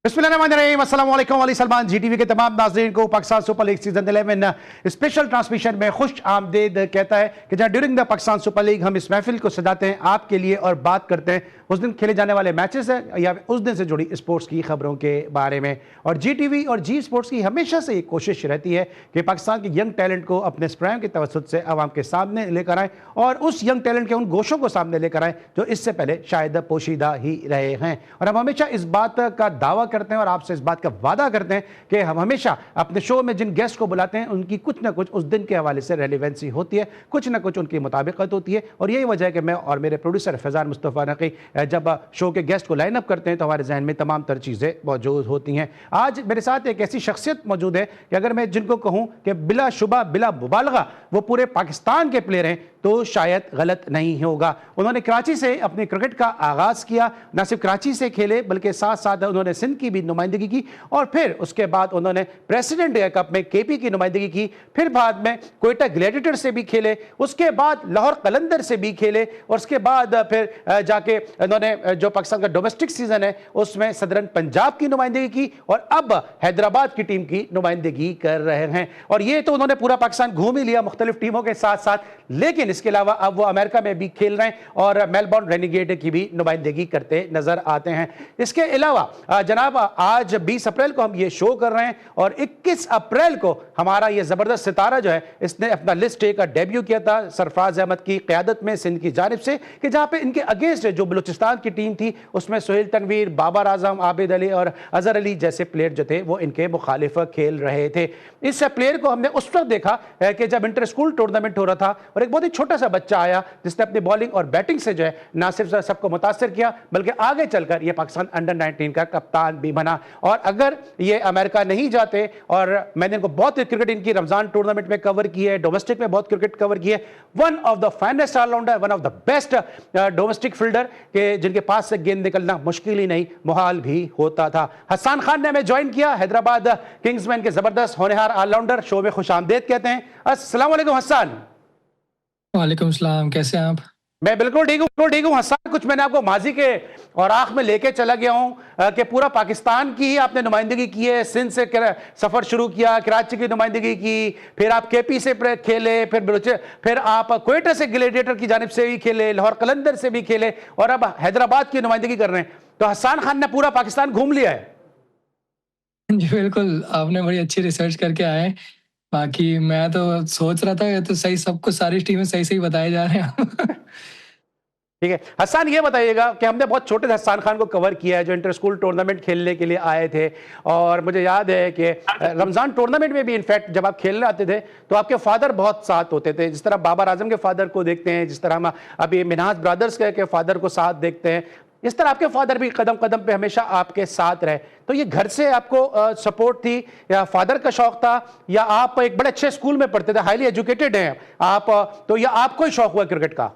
बिस्मिल्लाहिर्रहमानिर्रहीम, अस्सलाम वालेकुम। अली सलमान जीटीवी के तमाम नाज़रीन को Pakistan super league season 11 special transmission में खुश आमदीद कहता है कि जहाँ during the Pakistan super league हम इस महफिल को सजाते हैं आपके लिए और बात करते हैं उस दिन खेले जाने वाले मैचेस है या उस दिन से जुड़ी स्पोर्ट्स की खबरों के बारे में। और जीटीवी और जी स्पोर्ट्स की हमेशा से एक कोशिश रहती है कि पाकिस्तान के यंग टैलेंट को अपने स्प्राइम के तवसत से आवाम के सामने लेकर आएँ और उस यंग टैलेंट के उन गोशों को सामने लेकर आएँ जो इससे पहले शायद पोशीदा ही रहे हैं। और हम हमेशा इस बात का दावा करते हैं और आपसे इस बात का वादा करते हैं कि हम हमेशा अपने शो में जिन गेस्ट को बुलाते हैं उनकी कुछ ना कुछ उस दिन के हवाले से रेलिवेंसी होती है, कुछ ना कुछ उनकी मुताबिकत होती है। और यही वजह है कि मैं और मेरे प्रोड्यूसर फैज़ान मुस्तफ़ा नकी जब शो के गेस्ट को लाइन अप करते हैं तो हमारे जहन में तमाम तर चीज़ें मौजूद होती हैं। आज मेरे साथ एक ऐसी शख्सियत मौजूद है कि अगर मैं जिनको कहूँ कि बिला शुबा बिला मुबालगा वो पूरे पाकिस्तान के प्लेयर हैं तो शायद गलत नहीं होगा। उन्होंने कराची से अपने क्रिकेट का आगाज़ किया, न सिर्फ कराची से खेले बल्कि साथ साथ उन्होंने सिंध की भी नुमाइंदगी की और फिर उसके बाद उन्होंने प्रेसिडेंट कप में केपी की नुमाइंदगी की, फिर बाद में कोयटा ग्लैडिएटर से भी खेले, उसके बाद लाहौर कलंदर से भी खेले और उसके बाद फिर जाके उन्होंने जो पाकिस्तान का डोमेस्टिक सीजन है उसमें सदरन पंजाब की नुमाइंदगी की और अब हैदराबाद की टीम की नुमाइंदगी कर रहे हैं। और ये तो उन्होंने पूरा पाकिस्तान घूम ही लिया मुख्तलिफ टीमों के साथ साथ, लेकिन इसके अलावा अब वो अमेरिका में भी खेल रहे हैं और मेलबर्न रेनिगेड की भी नुमाइंदगी करते नजर आते हैं। इसके अलावा जनाब आज 20 अप्रैल को हम ये शो कर रहे हैं और 21 अप्रैल को हमारा ये जबरदस्त सितारा जो है इसने अपना लिस्ट ए का डेब्यू किया था सरफराज अहमद की क़यादत में सिंध की जानिब से, कि जहां पे इनके अगेंस्ट जो बलूचिस्तान की टीम थी उसमें सुहेल तनवीर, बाबर आजम, आबिद अली और अजहर अली जैसे प्लेयर जो थे वो इनके मुखालिफ खेल रहे थे। इस प्लेयर को हमने उस वक्त देखा कि जब इंटर स्कूल टूर्नामेंट हो रहा था और एक बहुत ही छोटा सा बच्चा आया जिसने अपनी बॉलिंग और बैटिंग से जो है ना सिर्फ सबको मुतासर किया बल्कि आगे चलकर यह पाकिस्तान अंडर 19 का कप्तान भी बना। और अगर ये अमेरिका नहीं जाते, और मैंने इनको बहुत क्रिकेट इनकी रमजान टूर्नामेंट में कवर की है, डोमेस्टिक में बहुत क्रिकेट कवर की है, one of the finest allrounder, one of the best domestic fielder के जिनके पास से गेंद निकलना मुश्किल ही नहीं मुहाल भी होता था। हसन खान ने हमें ज्वाइन किया, हैदराबाद किंग्समैन के जबरदस्त होनहार ऑलराउंडर। शो में खुशामदीद कहते हैं। अस्सलाम वालेकुम हसन। वालेकुम सलाम, कैसे हैं आप? मैं बिल्कुल ठीक हूँ हसन। कुछ मैंने आपको माजी के और आख में लेके चला गया हूँ कि पूरा पाकिस्तान की ही आपने नुमाइंदगी की है, सिंध से सफर शुरू किया, कराची की नुमाइंदगी की, फिर आप केपी से खेले, फिर आप कोयटा से ग्लैडिएटर की जानिब से भी खेले, लाहौर कलंदर से भी खेले और अब हैदराबाद की नुमाइंदगी कर रहे हैं। तो हसन खान ने पूरा पाकिस्तान घूम लिया है। जी बिल्कुल, आपने बड़ी अच्छी रिसर्च करके आए हैं। बाकी मैं तो सोच रहा था ये तो सही, सबको सारी टीमें सही सही बताए जा रहे हैं। ठीक है हसन, ये बताइएगा कि हमने बहुत छोटे हसन खान को कवर किया है जो इंटर स्कूल टूर्नामेंट खेलने के लिए आए थे और मुझे याद है कि रमजान टूर्नामेंट में भी इनफैक्ट जब आप खेलने आते थे तो आपके फादर बहुत साथ होते थे, जिस तरह बाबर आजम के फादर को देखते हैं, जिस तरह हम अभी मिनहाज ब्रदर्स के फादर को साथ देखते हैं, इस तरह आपके फादर भी कदम कदम पे हमेशा आपके साथ रहे। तो ये घर से आपको सपोर्ट थी या फादर का शौक था या आप एक बड़े अच्छे स्कूल में पढ़ते थे, हाईली एजुकेटेड हैं आप, तो या आपको ही शौक हुआ क्रिकेट का?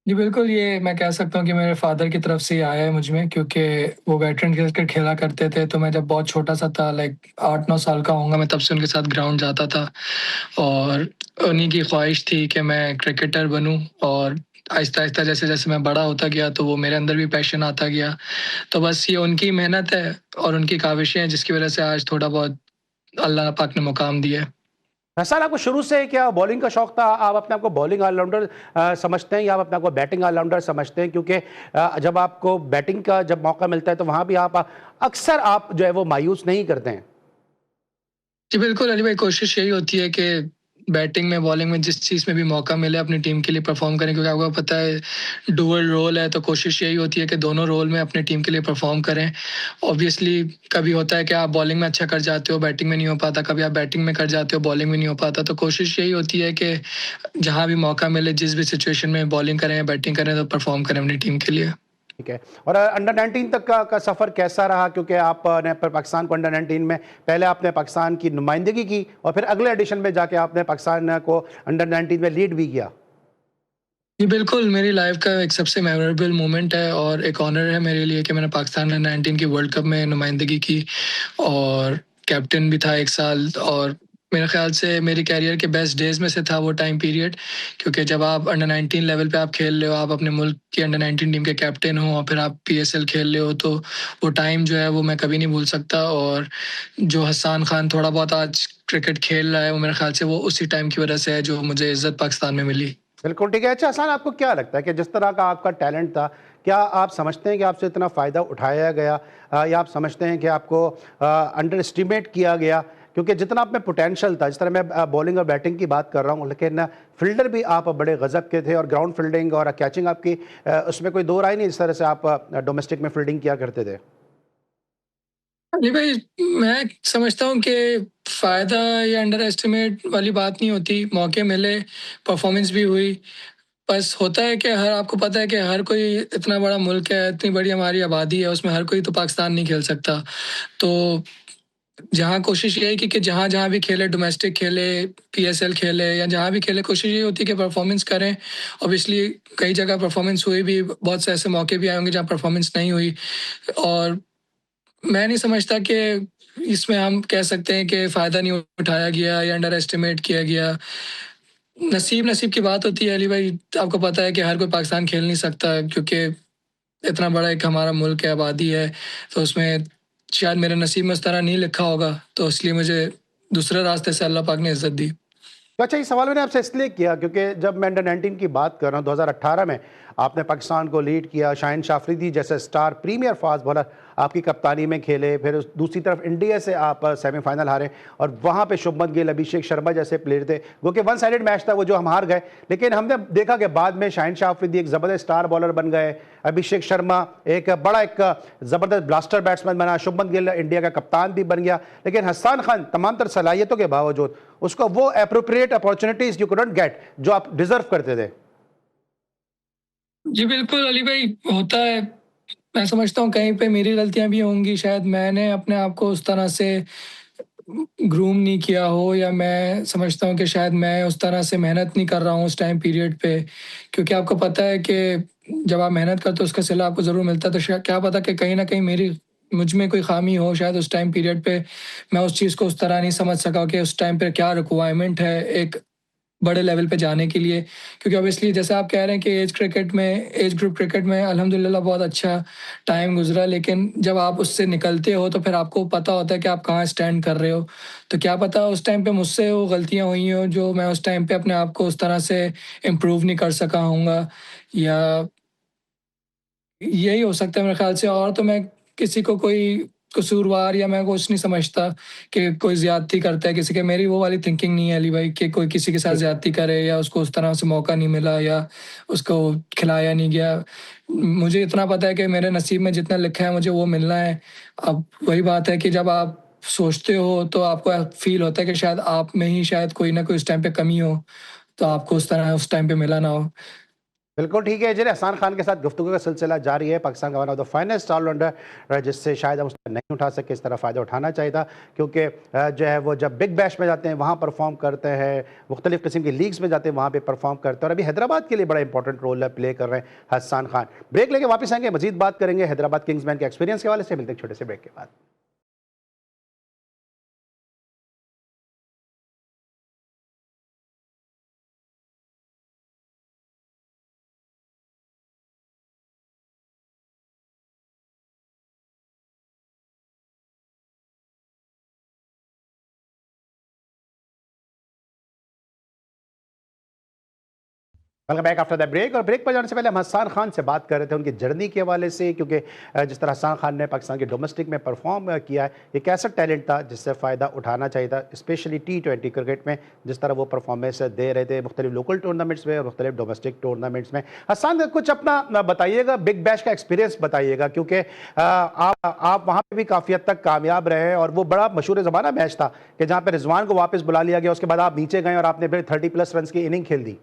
जी बिल्कुल, ये मैं कह सकता हूँ कि मेरे फादर की तरफ से ही आया है मुझ में, क्योंकि वो वेटरन क्रिकेट खेला करते थे। तो मैं जब बहुत छोटा सा था, लाइक 8-9 साल का होऊंगा, मैं तब से उनके साथ ग्राउंड जाता था और उन्हीं की ख्वाहिश थी कि मैं क्रिकेटर बनूं। और आहिस्ता आहिस्ता जैसे जैसे मैं बड़ा होता गया तो वो मेरे अंदर भी पैशन आता गया। तो बस ये उनकी मेहनत है और उनकी काविशें हैं जिसकी वजह से आज थोड़ा बहुत अल्लाह पाक ने मुकाम दिया है। हसन, आपको शुरू से क्या बॉलिंग का शौक था? आप अपने आपको बॉलिंग ऑलराउंडर समझते हैं या आप अपने आपको बैटिंग ऑलराउंडर समझते हैं? क्योंकि जब आपको बैटिंग का जब मौका मिलता है तो वहां भी आप अक्सर आप जो है वो मायूस नहीं करते हैं। जी बिल्कुल अली भाई, कोशिश यही होती है कि बैटिंग में बॉलिंग में जिस चीज़ में भी मौका मिले अपनी टीम के लिए परफॉर्म करें, क्योंकि आपको पता है डुअल रोल है। तो कोशिश यही होती है कि दोनों रोल में अपनी टीम के लिए परफॉर्म करें। ऑब्वियसली कभी होता है कि आप बॉलिंग में अच्छा कर जाते हो, बैटिंग में नहीं हो पाता, कभी आप बैटिंग में कर जाते हो, बॉलिंग में नहीं हो पाता। तो कोशिश यही होती है कि जहाँ भी मौका मिले, जिस भी सिचुएशन में बॉलिंग करें या बैटिंग करें, तो परफॉर्म करें अपनी टीम के लिए। ठीक है। और अंडर 19 तक का सफ़र कैसा रहा? क्योंकि आपने पाकिस्तान को अंडर 19 में पहले आपने पाकिस्तान की नुमाइंदगी की और फिर अगले एडिशन में जाके आपने पाकिस्तान को अंडर 19 में लीड भी किया। जी बिल्कुल, मेरी लाइफ का एक सबसे मेमोरेबल मोमेंट है और एक ऑनर है मेरे लिए कि मैंने पाकिस्तान अंडर 19 की वर्ल्ड कप में नुमाइंदगी की और कैप्टन भी था 1 साल। और मेरे ख्याल से मेरी करियर के बेस्ट डेज़ में से था वो टाइम पीरियड, क्योंकि जब आप अंडर 19 लेवल पे आप खेल रहे हो, आप अपने मुल्क की अंडर 19 टीम के कैप्टन हो और फिर आप पीएसएल खेल रहे हो, तो वो टाइम जो है वो मैं कभी नहीं भूल सकता। और जो हसन खान थोड़ा बहुत आज क्रिकेट खेल रहा है, वो मेरे ख्याल से वो उसी टाइम की वजह से है जो मुझे इज़्ज़त पाकिस्तान में मिली। बिल्कुल ठीक है। अच्छा हसन, आपको क्या लगता है कि जिस तरह का आपका टैलेंट था, क्या आप समझते हैं कि आपसे इतना फ़ायदा उठाया गया, या आप समझते हैं कि आपको अंडर एस्टिमेट किया गया? क्योंकि जितना आप में पोटेंशियल था, जिस तरह मैं बॉलिंग और बैटिंग की बात कर रहा हूँ, लेकिन फील्डर भी आप बड़े गज़ब के थे और ग्राउंड फील्डिंग और कैचिंग आपकी, उसमें कोई दो राय नहीं जिस तरह से आप डोमेस्टिक में फील्डिंग किया करते थे। जी भाई, मैं समझता हूँ कि फ़ायदा या अंडर एस्टिमेट वाली बात नहीं होती, मौके मिले, परफ़ॉर्मेंस भी हुई। बस होता है कि हर आपको पता है कि हर कोई इतना बड़ा मुल्क है, इतनी बड़ी हमारी आबादी है, उसमें हर कोई तो पाकिस्तान नहीं खेल सकता। तो जहाँ कोशिश यही की कि जहाँ-जहाँ भी खेले, डोमेस्टिक खेले, पीएसएल खेले या जहाँ भी खेले, कोशिश ये होती है कि परफ़ॉर्मेंस करें। ऑब्वियसली कई जगह परफ़ॉर्मेंस हुई भी, बहुत से ऐसे मौके भी आए होंगे जहाँ परफ़ॉर्मेंस नहीं हुई। और मैं नहीं समझता कि इसमें हम कह सकते हैं कि फ़ायदा नहीं उठाया गया या अंडर एस्टिमेट किया गया। नसीब नसीब की बात होती है अली भाई, आपको पता है कि हर कोई पाकिस्तान खेल नहीं सकता, क्योंकि इतना बड़ा एक हमारा मुल्क है, आबादी है, तो उसमें शायद मेरे नसीब में उस तरह नहीं लिखा होगा, तो इसलिए मुझे दूसरे रास्ते से अल्लाह पाक ने इज़्ज़त दी। तो अच्छा, ये सवाल मैंने आपसे इसलिए किया क्योंकि जब मैं अंडर 19 की बात कर रहा हूँ, 2018 में आपने पाकिस्तान को लीड किया, शाहिन शाफरीदी जैसे स्टार प्रीमियर फास्ट बॉलर आपकी कप्तानी में खेले, फिर दूसरी तरफ इंडिया से आप सेमीफाइनल हारे और वहाँ पे शुभमन गिल, अभिषेक शर्मा जैसे प्लेयर थे, वो कि वन साइडेड मैच था वो जो हम हार गए। लेकिन हमने देखा कि बाद में शाहिन शाफरीदी एक ज़बरदस्त स्टार बॉलर बन गए, अभिषेक शर्मा एक बड़ा एक ज़बरदस्त ब्लास्टर बैट्समैन बना, शुभमन गिल इंडिया का कप्तान भी बन गया। लेकिन हसन खान तमाम तर सलाहियतों के बावजूद उसको वो appropriate opportunities you couldn't get जो आप डिजर्व करते थे। जी बिल्कुल अली भाई, होता है। मैं समझता हूँ कहीं पे मेरी गलतियाँ भी होंगी, शायद मैंने अपने आप को उस तरह से ग्रूम नहीं किया हो, या मैं समझता हूँ कि शायद मैं उस तरह से मेहनत नहीं कर रहा हूँ उस टाइम पीरियड पे। क्योंकि आपको पता है कि जब आप मेहनत करते हो उसका सिला आपको ज़रूर मिलता है, तो शायद क्या पता कि कहीं न कहीं मेरी मुझ में कोई ख़ामी हो, शायद उस टाइम पीरियड पे मैं उस चीज़ को उस तरह नहीं समझ सका कि उस टाइम पे क्या रिक्वायरमेंट है एक बड़े लेवल पे जाने के लिए। क्योंकि ऑब्वियसली जैसे आप कह रहे हैं कि एज ग्रुप क्रिकेट में अल्हम्दुलिल्लाह बहुत अच्छा टाइम गुज़रा, लेकिन जब आप उससे निकलते हो तो फिर आपको पता होता है कि आप कहाँ स्टैंड कर रहे हो। तो क्या पता उस टाइम पे मुझसे वो गलतियाँ हुई हों जो मैं उस टाइम पे अपने आप को उस तरह से इम्प्रूव नहीं कर सका होऊँगा, या यही हो सकता है मेरे ख़्याल से। और तो मैं किसी को कोई कसूरवार या मैं कुछ नहीं समझता कि कोई ज़्यादती करता है किसी के। मेरी वो वाली थिंकिंग नहीं है अली भाई कि कोई किसी के साथ ठीक है। ज़्यादती करे या उसको उस तरह से मौका नहीं मिला या उसको खिलाया नहीं गया। मुझे इतना पता है कि मेरे नसीब में जितना लिखा है मुझे वो मिलना है। अब वही बात है कि जब आप सोचते हो तो आपको फ़ील होता है कि शायद आप में ही शायद कोई ना कोई उस टाइम पे कमी हो, तो आपको उस तरह उस टाइम पे मिला ना हो। बिल्कुल ठीक है। चलिए, हसन खान के साथ गुफ्तगू का सिलसिला जारी है। पाकिस्तान का one of the finest allrounder, जिससे शायद हम उसका नहीं उठा सके, इस तरह फ़ायदा उठाना चाहिए था। क्योंकि जो है वो जब बिग बैश में जाते हैं वहाँ परफॉर्म करते हैं, मुख्तलिफ किस्म की लीग्स में जाते हैं वहाँ पे परफॉर्म करते हैं, और अभी हैदराबाद के लिए बड़ा इंपॉर्टेंट रोल प्ले कर रहे हैं हसन खान। ब्रेक लेके वापस आएंगे, मजीद बात करेंगे हैदराबाद किंग्समैन के एक्सपीरियंस के हवाले से। मिलते हैं छोटे से ब्रेक के बाद। Welcome back after the break. और ब्रेक पर जाने से पहले हम हसन खान से बात कर रहे थे उनकी जर्नी के हवाले से, क्योंकि जिस तरह हसन खान ने पाकिस्तान के डोमेस्टिक में परफॉर्म किया है, एक ऐसा टैलेंट था जिससे फ़ायदा उठाना चाहिए था, स्पेशली T20 क्रिकेट में जिस तरह वो परफॉर्मेंस दे रहे थे मुख्तलिफ लोकल टूर्नामेंट्स में और मुख्तलिफ डोमेस्टिक टूर्नामेंट्स में। हसन, कुछ अपना बताइएगा, बिग बैश का एक्सपीरियंस बताइएगा, क्योंकि आप वहाँ पर भी काफ़ी हद तक कामयाब रहे और वो बड़ा मशहूर ज़माना मैच था कि जहाँ पर रिजवान को वापस बुला लिया गया, उसके बाद आप नीचे गए और आपने फिर 30+ रन की इनिंग खेल दी।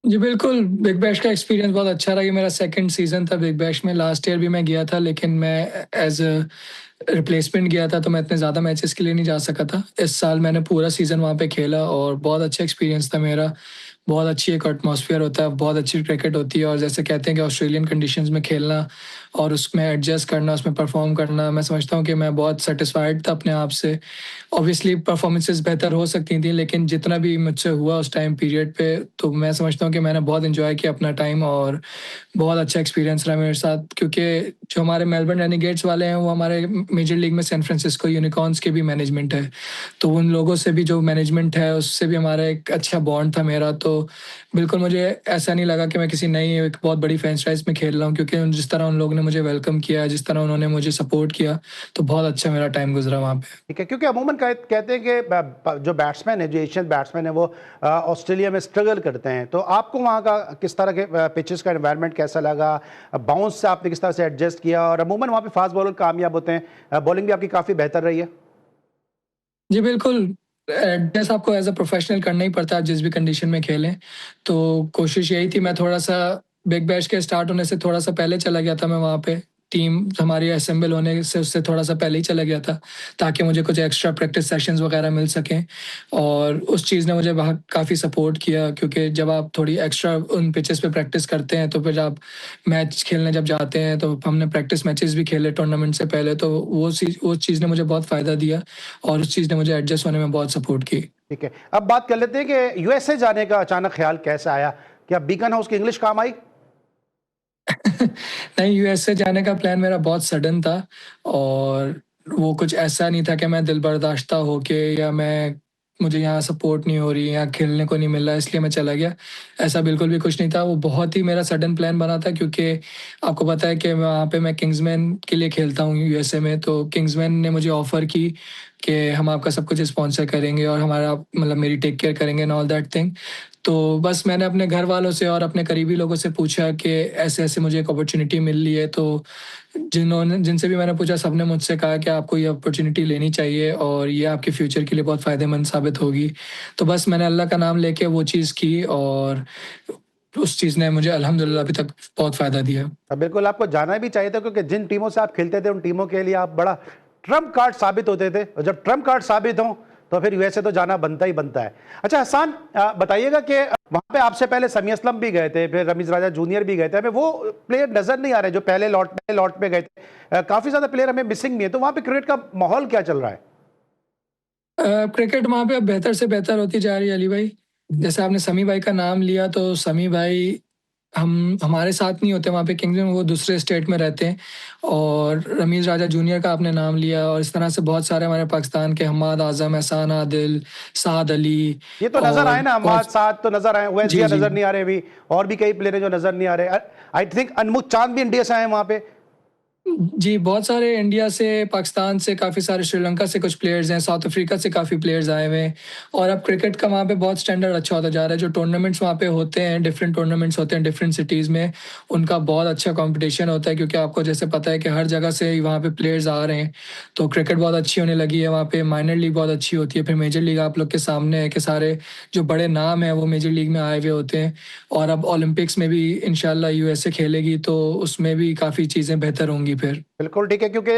जी बिल्कुल, बिग बैश का एक्सपीरियंस बहुत अच्छा रहा। ये मेरा सेकंड सीज़न था बिग बैश में। लास्ट ईयर भी मैं गया था, लेकिन मैं एज़ अ रिप्लेसमेंट गया था तो मैं इतने ज़्यादा मैचेस के लिए नहीं जा सका था। इस साल मैंने पूरा सीज़न वहाँ पे खेला और बहुत अच्छा एक्सपीरियंस था मेरा। बहुत अच्छी एक एटमॉस्फेयर होता है, बहुत अच्छी क्रिकेट होती है और जैसे कहते हैं कि ऑस्ट्रेलियन कंडीशंस में खेलना और उसमें एडजस्ट करना, उसमें परफॉर्म करना, मैं समझता हूँ कि मैं बहुत सेटिस्फाइड था अपने आप से। ऑब्वियसली परफॉर्मेंसेस बेहतर हो सकती थी, लेकिन जितना भी मुझसे हुआ उस टाइम पीरियड पे, तो मैं समझता हूँ कि मैंने बहुत एंजॉय किया अपना टाइम और बहुत अच्छा एक्सपीरियंस रहा मेरे साथ। क्योंकि जो हमारे मेलबर्न रेनेगेड्स वाले हैं वो हमारे मेजर लीग में सैन फ्रांसिस्को यूनिकॉर्न्स के भी मैनेजमेंट है, तो उन लोगों से भी जो मैनेजमेंट है उससे भी हमारा एक अच्छा बॉन्ड था मेरा। तो बिल्कुल मुझे ऐसा नहीं लगा कि मैं किसी नई एक बहुत बड़ी फ्रेंचाइज में खेल रहा हूँ, क्योंकि जिस तरह उन लोगों ने मुझे वेलकम किया, जिस तरह उन्होंने मुझे सपोर्ट किया, तो बहुत अच्छा मेरा टाइम गुजरा वहाँ पे। ठीक है, क्योंकि अमूमन कहते हैं कि जो बैट्समैन है, जो एशियन बैट्समैन है, वो ऑस्ट्रेलिया में स्ट्रगल करते हैं। तो आपको वहाँ का किस तरह के पिचेस का एनवायरनमेंट कैसा लगा? बाउंस से आपने किस तरह से एडजस्ट किया? और अमूमन वहाँ पे फास्ट बॉलर कामयाब होते हैं, बॉलिंग भी आपकी काफ़ी बेहतर रही है। जी बिल्कुल, एडजस्ट आपको एज़ अ प्रोफ़ेशनल करना ही पड़ता है, आप जिस भी कंडीशन में खेलें। तो कोशिश यही थी, मैं थोड़ा-सा बिग बैश के स्टार्ट होने से थोड़ा-सा पहले चला गया था मैं वहाँ पे। टीम हमारी असेंबल होने से उससे थोड़ा-सा पहले ही चला गया था, ताकि मुझे कुछ एक्स्ट्रा प्रैक्टिस सेशंस वग़ैरह मिल सकें। और उस चीज़ ने मुझे वहाँ काफ़ी सपोर्ट किया, क्योंकि जब आप थोड़ी एक्स्ट्रा उन पिचेस पे प्रैक्टिस करते हैं, तो फिर आप मैच खेलने जब जाते हैं, तो हमने प्रैक्टिस मैचेस भी खेले टूर्नामेंट से पहले, तो वो चीज़ ने मुझे बहुत फ़ायदा दिया और उस चीज़ ने मुझे एडजस्ट होने में बहुत सपोर्ट की। ठीक है, अब बात कर लेते हैं कि यूएसए जाने का अचानक ख्याल कैसे आया? क्या बीकन हाउस की इंग्लिश काम आई? नहीं, यूएसए जाने का प्लान मेरा बहुत सडन था और वो कुछ ऐसा नहीं था कि मैं दिलबर्दाश्ता होके या मुझे यहाँ सपोर्ट नहीं हो रही, यहाँ खेलने को नहीं मिल रहा इसलिए मैं चला गया। ऐसा बिल्कुल भी कुछ नहीं था, वो बहुत ही मेरा सडन प्लान बना था, क्योंकि आपको पता है कि वहाँ पे मैं किंग्समैन के लिए खेलता हूँ यूएसए में, तो किंग्समैन ने मुझे ऑफ़र की कि हम आपका सब कुछ स्पॉन्सर करेंगे और हमारा मतलब मेरी टेक केयर करेंगे एंड ऑल दैट थिंग। तो बस मैंने अपने घर वालों से और अपने करीबी लोगों से पूछा कि ऐसे-ऐसे मुझे एक अपॉर्च्युनिटी मिल रही है, तो जिनसे भी मैंने पूछा सबने मुझसे कहा कि आपको ये अपॉर्च्युनिटी लेनी चाहिए और ये आपके फ्यूचर के लिए बहुत फ़ायदेमंद साबित होगी। तो बस मैंने अल्लाह का नाम लेके वो चीज़ की और उस चीज़ ने मुझे अल्हम्दुलिल्लाह अभी तक बहुत फ़ायदा दिया। बिल्कुल आपको जाना भी चाहिए था, क्योंकि जिन टीमों से आप खेलते थे उन टीमों के लिए आप बड़ा ट्रम्प कार्ड साबित होते थे, और जब ट्रम्प कार्ड साबित हो तो फिर यूएसए तो जाना बनता ही बनता है। अच्छा हसन, बताइएगा कि वहां पे आपसे पहले समी असलम भी गए थे, फिर रमीज राजा जूनियर भी गए थे, हमें वो प्लेयर नजर नहीं आ रहे जो पहले लॉट पे गए थे। काफी ज्यादा प्लेयर हमें मिसिंग भी है, तो वहां पे क्रिकेट का माहौल क्या चल रहा है? क्रिकेट वहाँ पे अब बेहतर से बेहतर होती जा रही है अली भाई। जैसे आपने समी भाई का नाम लिया, तो समी भाई हम हमारे साथ नहीं होते वहाँ पे किंग्स में, वो दूसरे स्टेट में रहते हैं। और रमीज़ राजा जूनियर का आपने नाम लिया, और इस तरह से बहुत सारे हमारे पाकिस्तान के हम्माद आज़म, एहसान आदिल, साद अली ये तो नजर आए और ना, बहुत। हमाद साथ तो नजर आए, ओवैस जी, भैया जी। नजर नहीं आ रहे अभी, और भी कई प्लेयर हैं जो नजर नहीं आ रहे। आई थिंक अनमुख चांद भी इंडिया से आए हैं वहां पे। जी, बहुत सारे इंडिया से, पाकिस्तान से, काफ़ी सारे श्रीलंका से कुछ प्लेयर्स हैं, साउथ अफ्रीका से काफ़ी प्लेयर्स आए हुए हैं। और अब क्रिकेट का वहाँ पे बहुत स्टैंडर्ड अच्छा होता जा रहा है। जो टूर्नामेंट्स वहाँ पे होते हैं, डिफरेंट टूर्नामेंट्स होते हैं डिफरेंट सिटीज़ में, उनका बहुत अच्छा कंपटीशन होता है, क्योंकि आपको जैसे पता है कि हर जगह से ही वहाँ पे प्लेयर्स आ रहे हैं। तो क्रिकेट बहुत अच्छी होने लगी है वहाँ पे, माइनर लीग बहुत अच्छी होती है, फिर मेजर लीग आप लोग के सामने है कि सारे जो बड़े नाम हैं वो मेजर लीग में आए हुए होते हैं। और अब ओलंपिक्स में भी इंशाल्लाह यूएसए खेलेगी, तो उसमें भी काफ़ी चीज़ें बेहतर होंगी फिर। बिल्कुल ठीक है, क्योंकि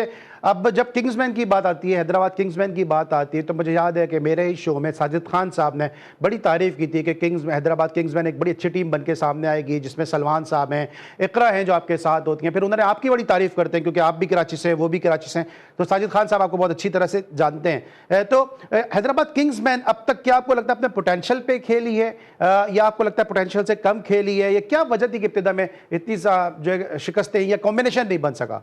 अब जब किंग्समैन की बात आती है, हैदराबाद किंग्समैन की बात आती है, तो मुझे याद है कि मेरे ही शो में साजिद खान साहब ने बड़ी तारीफ की थी कि हैदराबाद किंग्समैन एक बड़ी अच्छी टीम बन के सामने आएगी, जिसमें सलमान साहब हैं, इकरा हैं जो आपके साथ होती हैं। फिर उन्होंने आपकी बड़ी तारीफ करते हैं, क्योंकि आप भी कराची से हैं, वो भी कराची से हैं, तो साजिद खान साहब आपको बहुत अच्छी तरह से जानते हैं। तो हैदराबाद किंग्समैन अब तक क्या आपको लगता है अपने पोटेंशियल पे खेली है, या आपको लगता है पोटेंशियल से कम खेली है, या क्या वजह थी कि इब्तिदा में इतनी जो शिकस्तें या कॉम्बिनेशन नहीं बन सका?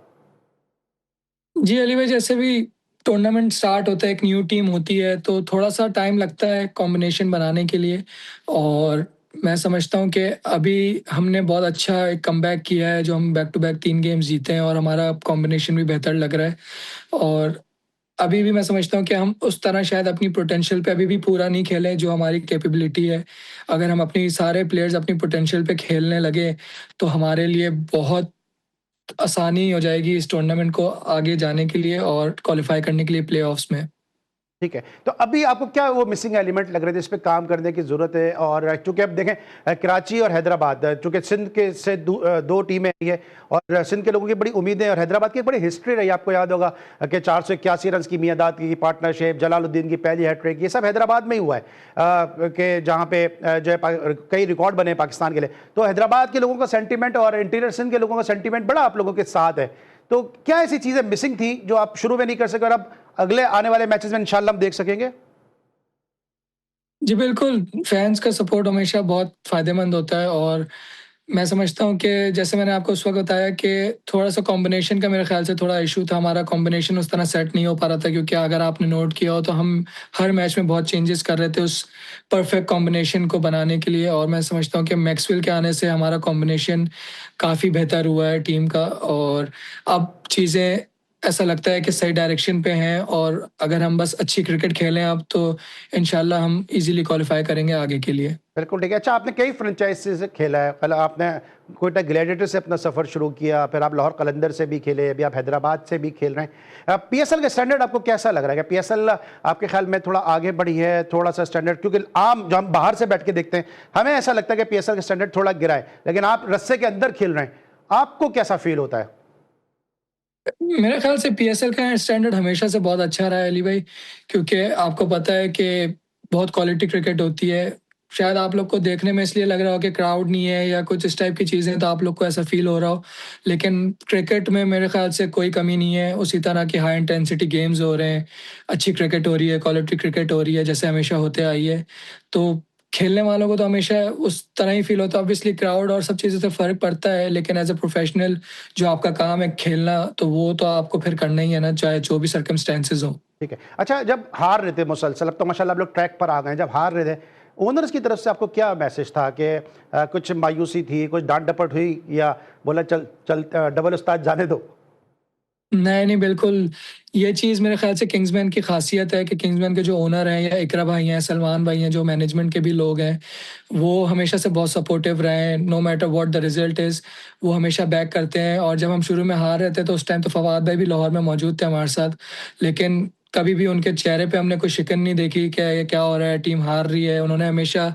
जी, अली भाई, जैसे भी टूर्नामेंट स्टार्ट होता है, एक न्यू टीम होती है, तो थोड़ा-सा टाइम लगता है कॉम्बिनेशन बनाने के लिए। और मैं समझता हूँ कि अभी हमने बहुत अच्छा एक कमबैक किया है, जो हम बैक टू बैक 3 गेम्स जीते हैं और हमारा कॉम्बिनेशन भी बेहतर लग रहा है। और अभी भी मैं समझता हूँ कि हम उस तरह शायद अपनी पोटेंशियल पे अभी भी पूरा नहीं खेले हैं, जो हमारी कैपेबिलिटी है। अगर हम अपनी सारे प्लेयर्स अपनी पोटेंशियल पे खेलने लगे, तो हमारे लिए बहुत आसानी हो जाएगी इस टूर्नामेंट को आगे जाने के लिए और क्वालीफाई करने के लिए प्लेऑफ्स में। ठीक है, तो अभी आपको क्या वो मिसिंग एलिमेंट लग रहे थे, इस पे काम करने की ज़रूरत है? और चूँकि अब देखें कराची और हैदराबाद, चूँकि सिंध के से दो टीमें आई है और सिंध के लोगों की बड़ी उम्मीदें, और हैदराबाद की एक बड़ी हिस्ट्री रही, आपको याद होगा कि 481 रन की मियादाद की पार्टनरशिप, जलालुद्दीन की पहली हैट्रिक, ये सब हैदराबाद में ही हुआ है कि जहाँ पे जो है कई रिकॉर्ड बने पाकिस्तान के लिए। तो हैदराबाद के लोगों का सेंटीमेंट और इंटीरियर सिंध के लोगों का सेंटीमेंट बड़ा आप लोगों के साथ है। तो क्या ऐसी चीज़ें मिसिंग थी जो आप शुरू में नहीं कर सके और अब अगले आने वाले मैचेस में इंशाल्लाह हम देख सकेंगे? जी बिल्कुल, फैन्स का सपोर्ट हमेशा बहुत फ़ायदेमंद होता है और मैं समझता हूँ कि जैसे मैंने आपको उस वक़्त बताया कि थोड़ा-सा कॉम्बिनेशन का मेरे ख़्याल से थोड़ा इश्यू था, हमारा कॉम्बिनेशन उस तरह सेट नहीं हो पा रहा था, क्योंकि अगर आपने नोट किया हो तो हम हर मैच में बहुत चेंजेस कर रहे थे उस परफेक्ट कॉम्बिनेशन को बनाने के लिए, और मैं समझता हूँ कि मैक्सवेल के आने से हमारा कॉम्बिनेशन काफ़ी बेहतर हुआ है टीम का, और अब चीज़ें ऐसा लगता है कि सही डायरेक्शन पे हैं, और अगर हम बस अच्छी क्रिकेट खेलें अब तो इंशाल्लाह हम ईज़िली क्वालीफ़ाई करेंगे आगे के लिए। बिल्कुल ठीक है। अच्छा, आपने कई फ्रेंचाइजी से खेला है, पहले आपने कोयटा ग्लैडिएटर से अपना सफ़र शुरू किया, फिर आप लाहौर कलंदर से भी खेले, अभी आप हैदराबाद से भी खेल रहे हैं। पीएसएल का स्टैंडर्ड आपको कैसा लग रहा है? पीएसएल आपके ख्याल में थोड़ा आगे बढ़ी है, थोड़ा सा स्टैंडर्ड, क्योंकि आम जो हम बाहर से बैठ के देखते हैं हमें ऐसा लगता है कि पीएसएल का स्टैंडर्ड थोड़ा गिरा है, लेकिन आप रस्से के अंदर खेल रहे हैं, आपको कैसा फील होता है? मेरे ख्याल से पीएसएल का स्टैंडर्ड हमेशा से बहुत अच्छा रहा है अली भाई, क्योंकि आपको पता है कि बहुत क्वालिटी क्रिकेट होती है। शायद आप लोग को देखने में इसलिए लग रहा हो कि क्राउड नहीं है या कुछ इस टाइप की चीज़ें, तो आप लोग को ऐसा फील हो रहा हो, लेकिन क्रिकेट में मेरे ख्याल से कोई कमी नहीं है। उसी तरह के हाई इंटेंसिटी गेम्स हो रहे हैं, अच्छी क्रिकेट हो रही है, क्वालिटी क्रिकेट हो रही है जैसे हमेशा होते आई है। तो खेलने वालों को तो हमेशा उस तरह ही फील होता है। ऑब्वियसली क्राउड और सब चीज़ों से फ़र्क पड़ता है, लेकिन एज़ अ प्रोफेशनल जो आपका काम है खेलना, तो वो तो आपको फिर करना ही है ना, चाहे जो भी सर्कमस्टेंसेस हों। ठीक है। अच्छा, जब हार रहे थे मुसलसल, अब तो माशाल्लाह आप लोग ट्रैक पर आ गए हैं, जब हार रहे थे ओनर्स की तरफ से आपको क्या मैसेज था कि कुछ मायूसी थी, कुछ डांट डपट हुई, या बोला चल चल डबल उस्ताद जाने दो? नहीं, नहीं, बिल्कुल, ये चीज़ मेरे ख़्याल से किंग्समैन की ख़ासियत है कि किंग्समैन के जो ओनर हैं या इकरा भाई हैं, सलमान भाई हैं, जो मैनेजमेंट के भी लोग हैं, वो हमेशा से बहुत सपोर्टिव रहे हैं। No matter what the result is, वो हमेशा बैक करते हैं। और जब हम शुरू में हार रहे थे तो उस टाइम तो फवाद भाई भी लाहौर में मौजूद थे हमारे साथ, लेकिन कभी भी उनके चेहरे पे हमने कोई शिकन नहीं देखी कि ये क्या हो रहा है, टीम हार रही है। उन्होंने हमेशा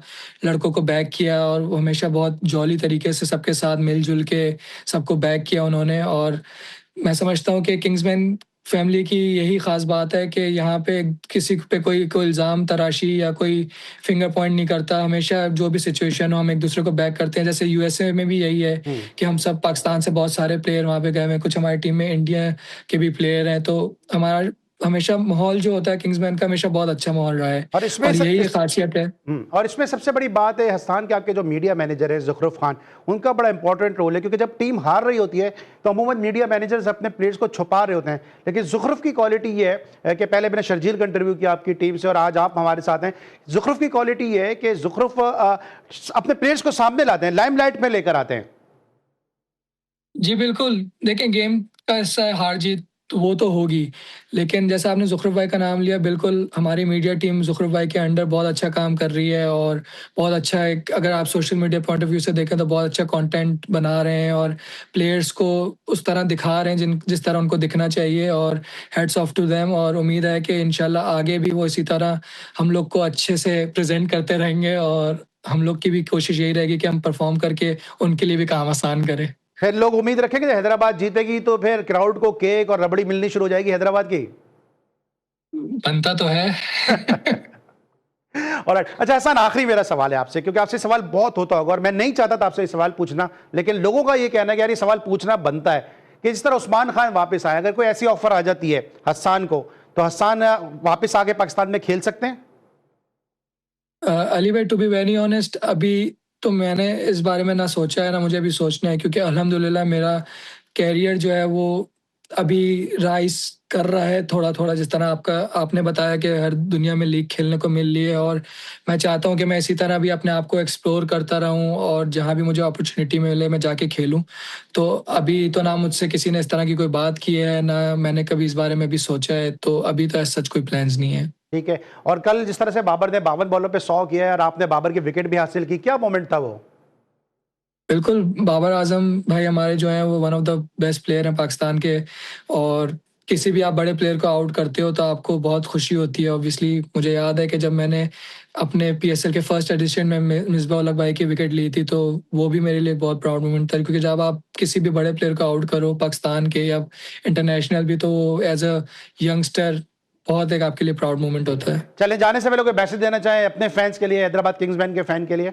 लड़कों को बैक किया और वो हमेशा बहुत जॉली तरीके से सबके साथ मिल-जुल के सबको बैक किया उन्होंने। और मैं समझता हूँ कि किंग्समैन फैमिली की यही ख़ास बात है कि यहाँ पे किसी पे कोई कोई इल्ज़ाम तराशी या कोई फिंगर पॉइंट नहीं करता। हमेशा जो भी सिचुएशन हो हम एक-दूसरे को बैक करते हैं। जैसे यूएसए में भी यही है हम्म। कि हम सब पाकिस्तान से बहुत सारे प्लेयर वहाँ पे गए हुए हैं। कुछ हमारी टीम में इंडिया के भी प्लेयर हैं। तो हमारा हमेशा माहौल जो होता है किंग्समैन का हमेशा बहुत अच्छा माहौल रहा है, और इसमें और यही ख़ासियत है। और इसमें सबसे बड़ी बात है हस्सान के, आपके जो मीडिया मैनेजर है ज़ुखरुफ खान, उनका बड़ा इंपॉर्टेंट रोल है, क्योंकि जब टीम हार रही होती है तो अमूमन मीडिया मैनेजर्स अपने प्लेयर्स को छुपा रहे होते हैं, लेकिन ज़ुखरुफ की क्वालिटी ये है कि पहले मैंने शर्जील का इंटरव्यू किया आपकी टीम से और आज आप हमारे साथ हैं। ज़ुखरुफ की क्वालिटी ये है कि ज़ुखरुफ अपने प्लेयर्स को सामने लाते हैं, लाइमलाइट में लेकर आते हैं। जी, बिल्कुल। देखिए, गेम का हिस्सा है हार-जीत, तो वो तो होगी। लेकिन जैसा आपने ज़ुखरुफ भाई का नाम लिया, बिल्कुल हमारी मीडिया टीम ज़ुखरुफ भाई के अंडर बहुत अच्छा काम कर रही है, और बहुत अच्छा एक, अगर आप social media point of view से देखें तो बहुत अच्छा कंटेंट बना रहे हैं और प्लेयर्स को उस तरह दिखा रहे हैं जिस तरह उनको दिखना चाहिए, और हैट्स ऑफ टू देम। और उम्मीद है कि इंशाल्लाह आगे भी वो इसी तरह हम लोग को अच्छे से प्रेज़ेंट करते रहेंगे, और हम लोग की भी कोशिश यही रहेगी कि हम परफ़ॉर्म करके उनके लिए भी काम आसान करें। फिर लोग उम्मीद रखेंगे कि हैदराबाद जीतेगी तो फिर क्राउड को केक और रबड़ी मिलनी शुरू हो जाएगी हैदराबाद की। बनता तो है। और अच्छा हसन, आखिरी मेरा सवाल है आपसे, क्योंकि आपसे सवाल बहुत होता होगा और मैं नहीं चाहता था आपसे ये सवाल पूछना, लेकिन लोगों का ये कहना है कि यार ये सवाल पूछना बनता है कि जिस तरह उस्मान खान वापस आए, अगर कोई ऐसी ऑफर आ जाती है हसन को, तो हसन वापस आके पाकिस्तान में खेल सकते हैं? अली भाई, टू बी वेरी ऑनेस्ट, अभी तो मैंने इस बारे में ना सोचा है ना मुझे अभी सोचना है, क्योंकि अल्हम्दुलिल्लाह मेरा कैरियर जो है वो अभी राइज कर रहा है थोड़ा थोड़ा, जिस तरह आपने बताया कि हर दुनिया में लीग खेलने को मिल रही है, और मैं चाहता हूं कि मैं इसी तरह भी अपने आप को एक्सप्लोर करता रहूं और जहां भी मुझे अपॉर्चुनिटी मिले मैं जाके खेलूं। तो अभी तो ना मुझसे किसी ने इस तरह की कोई बात की है, ना मैंने कभी इस बारे में भी सोचा है, तो अभी तो ऐसा सच कोई प्लान्स नहीं है। ठीक है। और कल जिस तरह से बाबर ने 52 बॉलों पे 100 किया है और आपने बाबर की विकेट भी हासिल की, क्या मोमेंट था वो? बिल्कुल, बाबर आज़म भाई हमारे जो हैं वो one of the best player हैं पाकिस्तान के, और किसी भी आप बड़े प्लेयर को आउट करते हो तो आपको बहुत खुशी होती है। ऑब्वियसली मुझे याद है कि जब मैंने अपने पीएसएल के फर्स्ट एडिशन में मिसबाह उल हक भाई की विकेट ली थी, तो वो भी मेरे लिए बहुत प्राउड मोमेंट था, क्योंकि जब आप किसी भी बड़े प्लेयर को आउट करो पाकिस्तान के या इंटरनेशनल भी, तो एज अ यंगस्टर बहुत एक आपके लिए प्राउड मोमेंट होता है। चले जाने से पहले कोई मैसेज देना चाहें अपने फैंस के लिए, हैदराबाद किंग्समैन के फैन के लिए?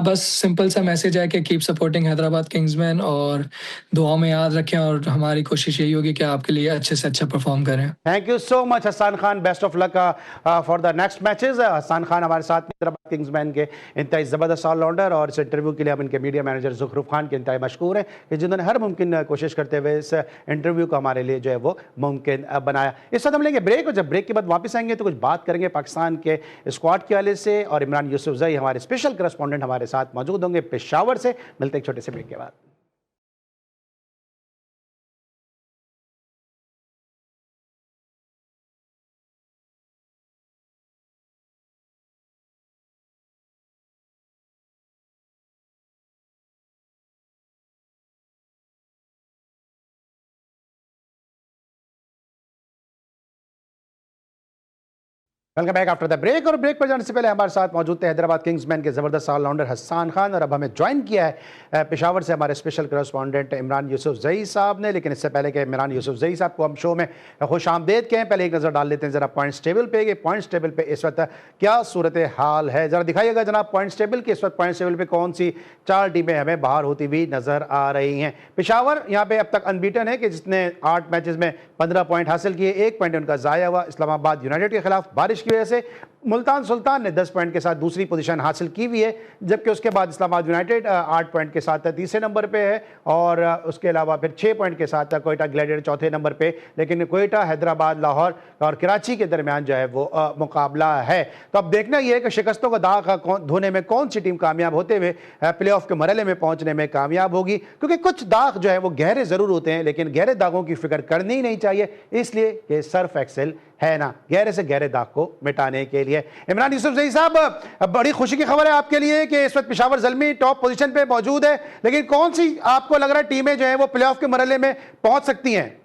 बस सिंपल सा मैसेज है कि कीप सपोर्टिंग हैदराबाद किंग्समैन, और दुआ में याद रखें, और हमारी कोशिश यही होगी कि आपके लिए अच्छे से अच्छा परफॉर्म करें। Thank you so much Hasan Khan, best of luck for the next matches. Hasan Khan हमारे साथ में हैदराबाद किंग्समैन के इंतहाई ज़बरदस्त ऑलराउंडर, और इस इंटरव्यू के लिए हम इनके मीडिया मैनेजर ज़ुखरूफ खान के इंतहाई मशकूर हैं कि जिन्होंने हर मुमकिन कोशिश करते हुए इस इंटरव्यू को हमारे लिए जो है वो मुमकिन बनाया। इस वक्त हम लेंगे ब्रेक, और जब ब्रेक के बाद वापस आएंगे तो कुछ बात करेंगे पाकिस्तान के स्क्वाड के हवाले से, और इमरान यूसुफजई हमारे स्पेशल करस्पॉन्डेंट हमारे साथ मौजूद होंगे पेशावर से। मिलते एक छोटे से ब्रेक के बाद। Welcome back after the break. और ब्रेक पर जाने से पहले हमारे साथ मौजूद थे हैदराबाद किंग्समैन के ज़बरदस्त ऑलराउंडर हसन खान, और अब हमें ज्वाइन किया है पेशावर से हमारे स्पेशल करस्पॉन्डेंट इमरान यूसुफजई साहब ने। लेकिन इससे पहले कि इमरान यूसुफजई साहब को हम शो में खुश आमदेद कहें, पहले एक नज़र डाल लेते हैं ज़रा पॉइंट्स टेबल पे कि पॉइंट्स टेबल पे इस वक्त क्या सूरत हाल है। ज़रा दिखाइएगा जनाब पॉइंट्स टेबल की, इस वक्त पॉइंट्स टेबल पर कौन सी 4 टीमें हमें बाहर होती हुई नज़र आ रही हैं। पेशावर यहाँ पे अब तक अनबीटन है कि जिसने 8 मैचेस में 15 पॉइंट हासिल किए, 1 पॉइंट उनका ज़ाया हुआ इस्लामाबाद यूनाइटेड के खिलाफ बारिश की वजह से। मुल्तान सुल्तान ने 10 पॉइंट के साथ दूसरी पोजीशन हासिल की हुई है, जबकि उसके बाद इस्लामाबाद यूनाइटेड 8 पॉइंट के साथ तीसरे नंबर पे है, और उसके अलावा फिर 6 पॉइंट के साथ कोयटा ग्लैडिएटर चौथे नंबर पे। लेकिन कोयटा, हैदराबाद, लाहौर और कराची के दरमियान जो है वो मुकाबला है। तो अब देखना यह है कि शिकस्तों का दाग धोने में कौन सी टीम कामयाब होते हुए प्ले ऑफ के मरहले में पहुंचने में कामयाब होगी, क्योंकि कुछ दाग जो है वो गहरे ज़रूर होते हैं, लेकिन गहरे दागों की फिक्र करनी ही नहीं चाहिए, इसलिए कि सर्फ एक्सेल है ना गहरे से गहरे दाग को मिटाने के लिए। इमरान यूसुफजई साहब, बड़ी खुशी की खबर है आपके लिए कि इस वक्त पेशावर ज़ल्मी टॉप पोजीशन पे मौजूद है, लेकिन कौन सी आपको लग रहा है टीमें जो है वो प्लेऑफ के मरहले में पहुंच सकती हैं?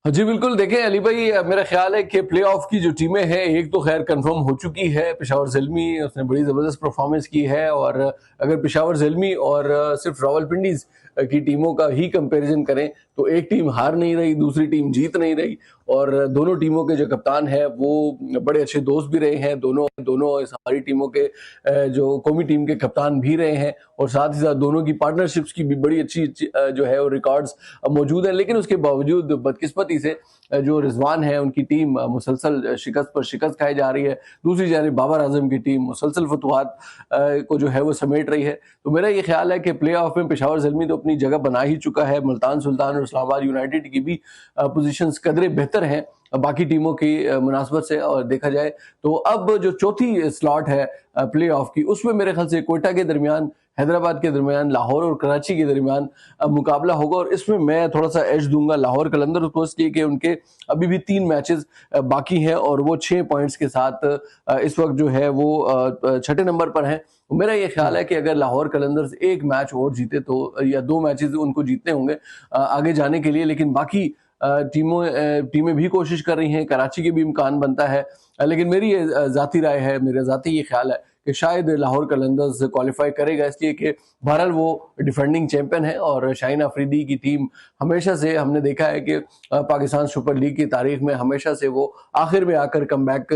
जी बिल्कुल, देखें अली भाई, मेरा ख्याल है कि प्ले ऑफ की जो टीमें हैं, एक तो खैर कंफर्म हो चुकी है, पेशावर ज़ल्मी, उसने बड़ी ज़बरदस्त परफॉर्मेंस की है। और अगर पेशावर ज़ल्मी और सिर्फ रावलपिंडीज़ की टीमों का ही कंपैरिजन करें तो एक टीम हार नहीं रही, दूसरी टीम जीत नहीं रही, और दोनों टीमों के जो कप्तान हैं वो बड़े अच्छे दोस्त भी रहे हैं। दोनों इस हमारी टीमों के जो कौमी टीम के कप्तान भी रहे हैं, और साथ ही साथ दोनों की पार्टनरशिप्स की भी बड़ी अच्छी जो है वो रिकॉर्ड्स मौजूद हैं। लेकिन उसके बावजूद बदकिस्मती से जो रिजवान है, उनकी टीम मुसलसल शिकस्त पर शिकस्त खाई जा रही है। दूसरी जानिब बाबर आजम की टीम मुसलसल फतवाहत को जो है वो समेट रही है। तो मेरा ये ख्याल है कि प्ले ऑफ में पेशावर ज़ल्मी तो अपनी जगह बना ही चुका है। मुल्तान सुल्तान और इस्लामाबाद यूनाइटेड की भी पोजीशंस कदरे बेहतर हैं बाकी टीमों की मुनासबत से। और देखा जाए तो अब जो चौथी स्लॉट है प्ले ऑफ की, उसमें मेरे ख्याल से कोयटा के दरमियान, हैदराबाद के दरमियान, लाहौर और कराची के दरमियान मुकाबला होगा। और इसमें मैं थोड़ा सा एज दूंगा लाहौर कलंदर को, इसलिए कि उनके अभी भी 3 मैचेस बाकी हैं और वो 6 पॉइंट्स के साथ इस वक्त जो है वो छठे नंबर पर हैं। मेरा ये ख्याल है कि अगर लाहौर कलंदर्स एक मैच और जीते तो, या 2 मैचेस उनको जीतने होंगे आगे जाने के लिए। लेकिन बाकी टीमें भी कोशिश कर रही हैं, कराची के भी इम्कान बनता है। लेकिन मेरी ये ज़ाती राय है, मेरा ज़ाती ये ख्याल है कि शायद लाहौर कलंदर्स क्वालिफाई करेगा, इसलिए कि बहरहाल वो डिफेंडिंग चैंपियन है। और शाहीन अफरीदी की टीम हमेशा से हमने देखा है कि पाकिस्तान सुपर लीग की तारीख में हमेशा से वो आखिर में आकर कमबैक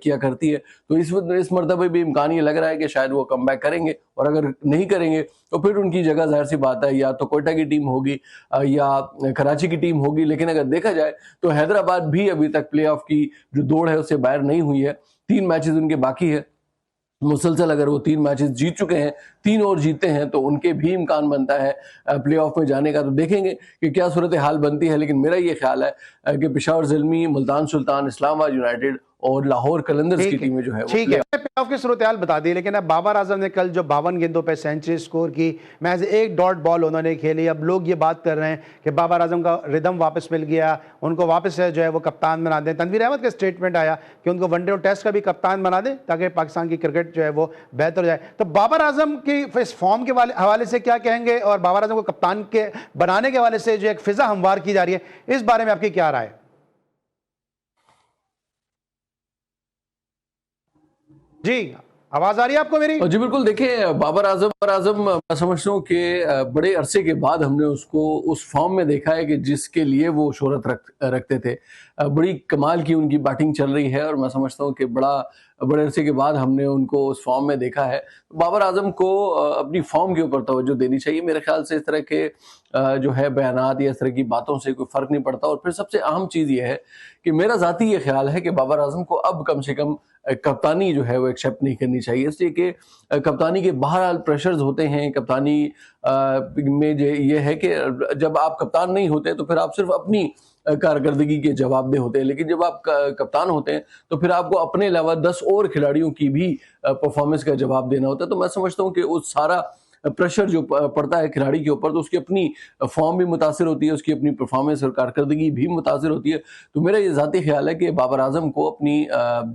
किया करती है। तो इस मरतबे भी इम्कान ये लग रहा है कि शायद वो कमबैक करेंगे, और अगर नहीं करेंगे तो फिर उनकी जगह जाहिर सी बात है या तो कोयटा की टीम होगी या कराची की टीम होगी। लेकिन अगर देखा जाए तो हैदराबाद भी अभी तक प्ले ऑफ की जो दौड़ है उससे बाहर नहीं हुई है। 3 मैचेस उनके बाकी है मुसलसल। अगर वो 3 मैचेस जीत चुके हैं, 3 और जीते हैं, तो उनके भी इम्कान बनता है प्ले ऑफ में जाने का। तो देखेंगे कि क्या सूरत हाल बनती है। लेकिन मेरा ये ख्याल है कि पेशावर ज़ल्मी, मुल्तान सुल्तान, इस्लामाबाद यूनाइटेड और लाहौर कलंदर्स की ठीक है टीमें जो है वो ठीक प्ले है प्लेऑफ की सूरत-हाल बता दी, लेकिन अब बाबर आजम ने कल जो 52 गेंदों पे सेंचुरी स्कोर की, महज एक डॉट बॉल उन्होंने खेली। अब लोग ये बात कर रहे हैं कि बाबर आजम का रिदम वापस मिल गया, उनको वापस से जो है वो कप्तान बना दें। तनवीर अहमद का स्टेटमेंट आया कि उनको वनडे और टेस्ट का भी कप्तान बना दें ताकि पाकिस्तान की क्रिकेट जो है वो बेहतर हो जाए। तो बाबर आजम की इस फॉर्म के हवाले से क्या कहेंगे, और बाबर आजम को कप्तान के बनाने के हवाले से जो एक फिजा हमवार की जा रही है, इस बारे में आपकी क्या राय है? जी, आवाज आ रही है आपको मेरी? जी बिल्कुल, देखिए बाबर आजम मैं समझता हूँ कि बड़े अरसे के बाद हमने उसको उस फॉर्म में देखा है कि जिसके लिए वो शोहरत रखते थे। बड़ी कमाल की उनकी बैटिंग चल रही है और मैं समझता हूँ कि बड़े अरसे के बाद हमने उनको उस फॉर्म में देखा है। बाबर आजम को अपनी फॉर्म के ऊपर तवज्जो देनी चाहिए। मेरे ख्याल से इस तरह के जो है बयानात या इस तरह की बातों से कोई फ़र्क नहीं पड़ता। और फिर सबसे अहम चीज़ ये है कि मेरा ज़ाती ये ख्याल है कि बाबर आजम को अब कम से कम कप्तानी जो है वो एक्सेप्ट नहीं करनी चाहिए, इसलिए कि कप्तानी के बहरहाल प्रेशर्स होते हैं। कप्तानी में ये है कि जब आप कप्तान नहीं होते तो फिर आप सिर्फ अपनी कारकर्दगी के जवाबदेह होते हैं, लेकिन जब आप कप्तान होते हैं तो फिर आपको अपने अलावा 10 और खिलाड़ियों की भी परफॉर्मेंस का जवाब देना होता है। तो मैं समझता हूँ कि उस सारा प्रेशर जो पड़ता है खिलाड़ी के ऊपर, तो उसकी अपनी फॉर्म भी मुतासिर होती है, उसकी अपनी परफॉर्मेंस और कारकर्दगी भी मुतासिर होती है। तो मेरा ये ज़ाती ख्याल है कि बाबर आजम को अपनी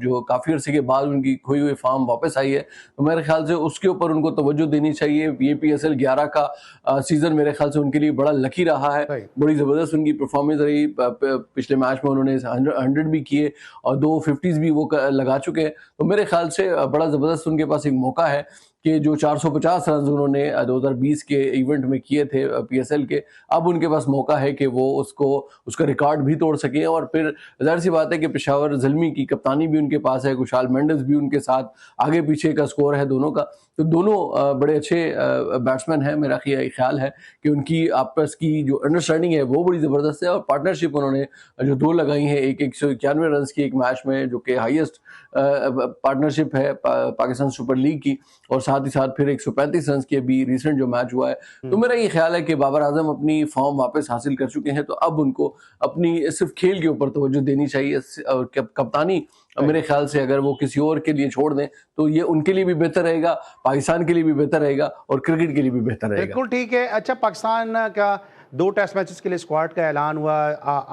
जो काफ़ी अर्से के बाद उनकी खोई हुई फॉर्म वापस आई है, तो मेरे ख्याल से उसके ऊपर उनको तवज्जो देनी चाहिए। ये PSL 11 का सीज़न मेरे ख्याल से उनके लिए बड़ा लकी रहा है, बड़ी ज़बरदस्त उनकी परफॉर्मेंस रही। पिछले मैच में उन्होंने 100 भी किए और 2 50s भी वो लगा चुके हैं। तो मेरे ख्याल से बड़ा ज़बरदस्त उनके पास एक मौका है कि जो 450 रन उन्होंने 2020 के इवेंट में किए थे PSL के, अब उनके पास मौका है कि वो उसका रिकॉर्ड भी तोड़ सकें। और फिर ज़ाहिर सी बात है कि पेशावर ज़ल्मी की कप्तानी भी उनके पास है, खुशहाल मेंडिस भी उनके साथ, आगे पीछे का स्कोर है दोनों का। तो दोनों बड़े अच्छे बैट्समैन हैं। मेरा ख्याल है कि उनकी आपस की जो अंडरस्टैंडिंग है वो बड़ी ज़बरदस्त है। और पार्टनरशिप उन्होंने जो 2 लगाई है, 191 रन की एक मैच में, जो कि हाईएस्ट पार्टनरशिप है पाकिस्तान सुपर लीग की, और साथ ही साथ फिर 135 रन की अभी रिसेंट जो मैच हुआ है। तो मेरा ये ख्याल है कि बाबर आजम अपनी फॉर्म वापस हासिल कर चुके हैं, तो अब उनको अपनी सिर्फ खेल के ऊपर तवज्जो देनी चाहिए। और कप्तानी मेरे ख्याल से अगर वो किसी और के लिए छोड़ दें तो ये उनके लिए भी बेहतर रहेगा, पाकिस्तान के लिए भी बेहतर रहेगा और क्रिकेट के लिए भी बेहतर रहेगा। बिल्कुल ठीक है। अच्छा, पाकिस्तान का 2 टेस्ट मैचेस के लिए स्क्वाड का ऐलान हुआ।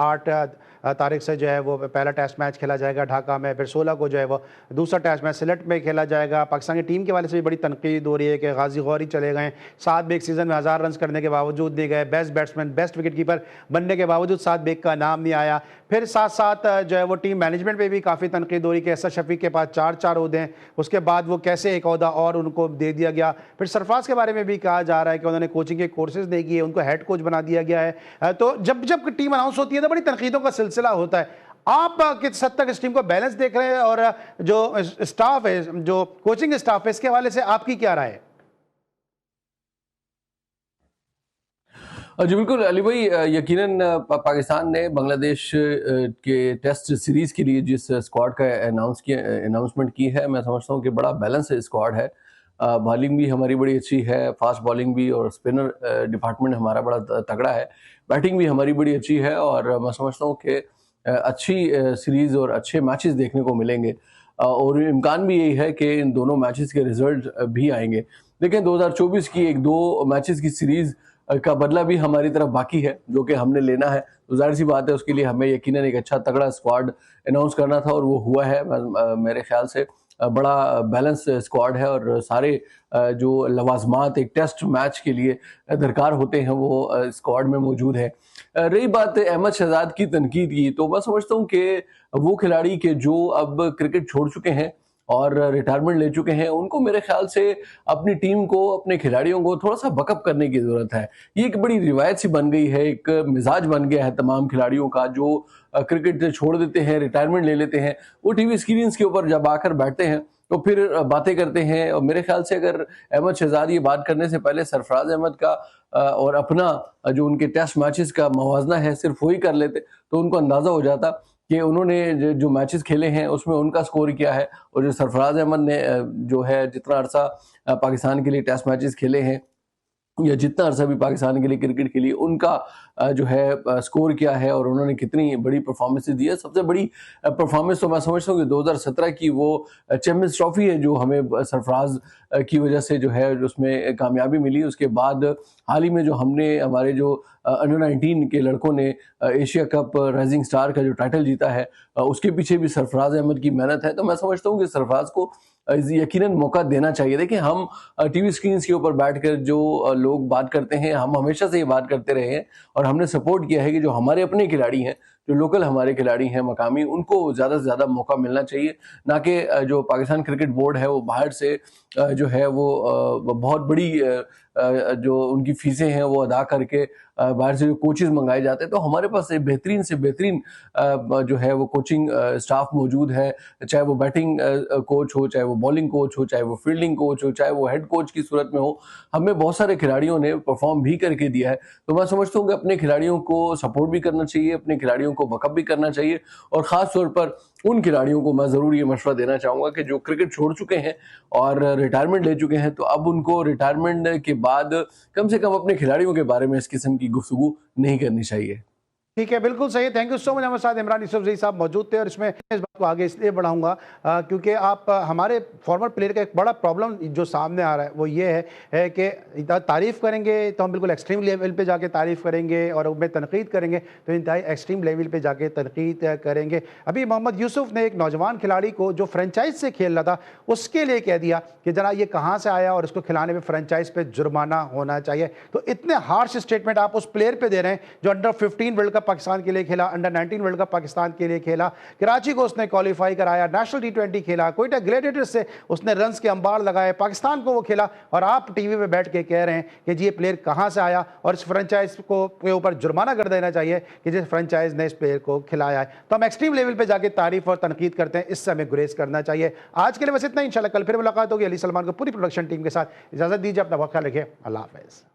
8 तारीख से जो है वो पहला टेस्ट मैच खेला जाएगा ढाका में, फिर 16 को जो है वो दूसरा टेस्ट मैच सिलेट में खेला जाएगा। पाकिस्तान की टीम के वाले से भी बड़ी तनकीद हो रही है कि गाजी गौरी चले गए, 7 बेग सीजन में 1000 रन करने के बावजूद नहीं गए, best batsman best wicket keeper बनने के बावजूद 7 बेग का नाम नहीं आया। फिर साथ साथ जो है वो टीम मैनेजमेंट पे भी काफ़ी तनकीद हो रही है कि एसर शफीक के पास 4 ओहदे हैं, उसके बाद वो कैसे एक ओहदा और उनको दे दिया गया। फिर सरफराज के बारे में भी कहा जा रहा है कि उन्होंने कोचिंग के कोर्सेज नहीं किए, उनको हेड कोच बना दिया गया है। तो जब जब टीम अनाउंस होती है तो बड़ी तनकीदों का सिलसिला होता है। आप किस हद तक इस टीम को बैलेंस देख रहे हैं, और जो स्टाफ है, जो कोचिंग स्टाफ है, इसके हवाले से आपकी क्या राय है? जी बिल्कुल अली भाई, यकीनन पाकिस्तान ने बांग्लादेश के टेस्ट सीरीज के लिए जिस स्क्वाड का अनाउंसमेंट की है, मैं समझता हूँ कि बड़ा बैलेंस स्क्वाड है। बॉलिंग भी हमारी बड़ी अच्छी है, फास्ट बॉलिंग भी, और स्पिनर डिपार्टमेंट हमारा बड़ा तगड़ा है। बैटिंग भी हमारी बड़ी अच्छी है और मैं समझता हूँ कि अच्छी सीरीज और अच्छे मैचेस देखने को मिलेंगे। और इम्कान भी यही है कि इन दोनों मैचेस के रिजल्ट भी आएंगे। लेकिन 2024 की 1-2 मैचेस की सीरीज का बदला भी हमारी तरफ बाकी है, जो कि हमने लेना है। तो जाहिर सी बात है उसके लिए हमें यकीनन एक अच्छा तगड़ा स्क्वाड अनाउंस करना था, और वो हुआ है। मेरे ख्याल से बड़ा बैलेंस स्क्वाड है और सारे जो लवाजमात एक टेस्ट मैच के लिए दरकार होते हैं वो स्क्वाड में मौजूद है। रही बात अहमद शहजाद की तनकीद की, तो मैं समझता हूँ कि वो खिलाड़ी के जो अब क्रिकेट छोड़ चुके हैं और रिटायरमेंट ले चुके हैं, उनको मेरे ख्याल से अपनी टीम को, अपने खिलाड़ियों को थोड़ा सा बकअप करने की जरूरत है। ये एक बड़ी रिवायत सी बन गई है, एक मिजाज बन गया है तमाम खिलाड़ियों का, जो क्रिकेट छोड़ देते हैं, रिटायरमेंट ले लेते हैं। वो टीवी स्क्रीन के ऊपर जब आकर बैठते हैं तो फिर बातें करते हैं। और मेरे ख्याल से अगर अहमद शहजाद ये बात करने से पहले सरफराज अहमद का और अपना जो उनके टेस्ट मैचेस का मवाजना है सिर्फ वही कर लेते, तो उनको अंदाजा हो जाता कि उन्होंने जो मैचेस खेले हैं उसमें उनका स्कोर क्या है, और जो सरफराज अहमद ने जो है जितना अरसा पाकिस्तान के लिए टेस्ट मैचेस खेले हैं, या जितना अरसा भी पाकिस्तान के लिए क्रिकेट खेली, उनका जो है स्कोर किया है और उन्होंने कितनी बड़ी परफॉर्मेंस दी है। सबसे बड़ी परफॉर्मेंस तो मैं समझता हूँ कि 2017 की वो चैंपियंस ट्रॉफी है जो हमें सरफराज की वजह से जो है उसमें कामयाबी मिली। उसके बाद हाल ही में जो हमने हमारे जो अंडर 19 के लड़कों ने एशिया कप राइजिंग स्टार का जो टाइटल जीता है, उसके पीछे भी सरफराज अहमद की मेहनत है। तो मैं समझता हूँ कि सरफराज को यकीनन मौका देना चाहिए। देखिए, हम टीवी स्क्रीन के ऊपर बैठकर जो लोग बात करते हैं, हम हमेशा से ये बात करते रहे हैं और हमने सपोर्ट किया है कि जो हमारे अपने खिलाड़ी हैं, जो लोकल हमारे खिलाड़ी हैं मकामी, उनको ज़्यादा से ज़्यादा मौका मिलना चाहिए, ना कि जो पाकिस्तान क्रिकेट बोर्ड है वो बाहर से जो है वो बहुत बड़ी जो उनकी फीसें हैं वो अदा करके बाहर से जो कोचेज़ मंगाए जाते हैं। तो हमारे पास एक बेहतरीन से बेहतरीन जो है वो कोचिंग स्टाफ मौजूद है, चाहे वो बैटिंग कोच हो, चाहे वो बॉलिंग कोच हो, चाहे वो फील्डिंग कोच हो, चाहे वो हेड कोच की सूरत में हो। हमें बहुत सारे खिलाड़ियों ने परफॉर्म भी करके दिया है। तो मैं समझता हूँ कि अपने खिलाड़ियों को सपोर्ट भी करना चाहिए, अपने खिलाड़ियों को बकअप भी करना चाहिए और ख़ास तौर पर उन खिलाड़ियों को मैं ज़रूर ये मशवरा देना चाहूँगा कि जो क्रिकेट छोड़ चुके हैं और रिटायरमेंट ले चुके हैं, तो अब उनको रिटायरमेंट के बाद कम से कम अपने खिलाड़ियों के बारे में इस किस्म की गुफ्तगू नहीं करनी चाहिए। ठीक है, बिल्कुल सही है। Thank you so much. हमारे साथ इमरान यूसुफजई साहब मौजूद थे और इसमें इस बात को आगे इसलिए बढ़ाऊंगा क्योंकि आप हमारे फॉर्मर प्लेयर का एक बड़ा प्रॉब्लम जो सामने आ रहा है वो ये है कि तारीफ़ करेंगे तो हम बिल्कुल एक्सट्रीम लेवल पे जाके तारीफ़ करेंगे और उनमें तनकीद करेंगे तो इंतहाई एक्सट्रीम लेवल पे जाके तनकीद करेंगे। अभी मोहम्मद यूसुफ ने एक नौजवान खिलाड़ी को जो फ्रेंचाइज से खेल रहा था उसके लिए कह दिया कि जना ये कहाँ से आया और इसको खिलाने में फ्रेंचाइज पे जुर्माना होना चाहिए। तो इतने हार्श स्टेटमेंट आप उस प्लेयर पे दे रहे हैं जो अंडर 15 वर्ल्ड कप पाकिस्तान के लिए खेला, अंडर 19 वर्ल्ड कप पाकिस्तान के लिए खेला, कराची को उसने क्वालिफाई कराया, नेशनल T20 खेला, कोयटा ग्लेडिएटर्स से उसने रन्स के अंबार लगाए, पाकिस्तान को वो खेला और आप टीवी पे बैठ के कह रहे हैं कि जी ये प्लेयर कहां से आया और इस फ्रेंचाइज को के ऊपर जुर्माना कर देना चाहिए कि जिस फ्रेंचाइज ने इस प्लेयर को खिलाया है। तो हम एक्सट्रीम लेवल पे जाके तारीफ और तनकीद करते हैं, इससे हमें गुरेज करना चाहिए। आज के लिए बस इतना ही, इंशाल्लाह कल फिर मुलाकात होगी। अली सलमान को पूरी प्रोडक्शन टीम के साथ इजाजत दीजिए, अपना बहुत ख्याल रखिए। अल्लाह हाफिज़।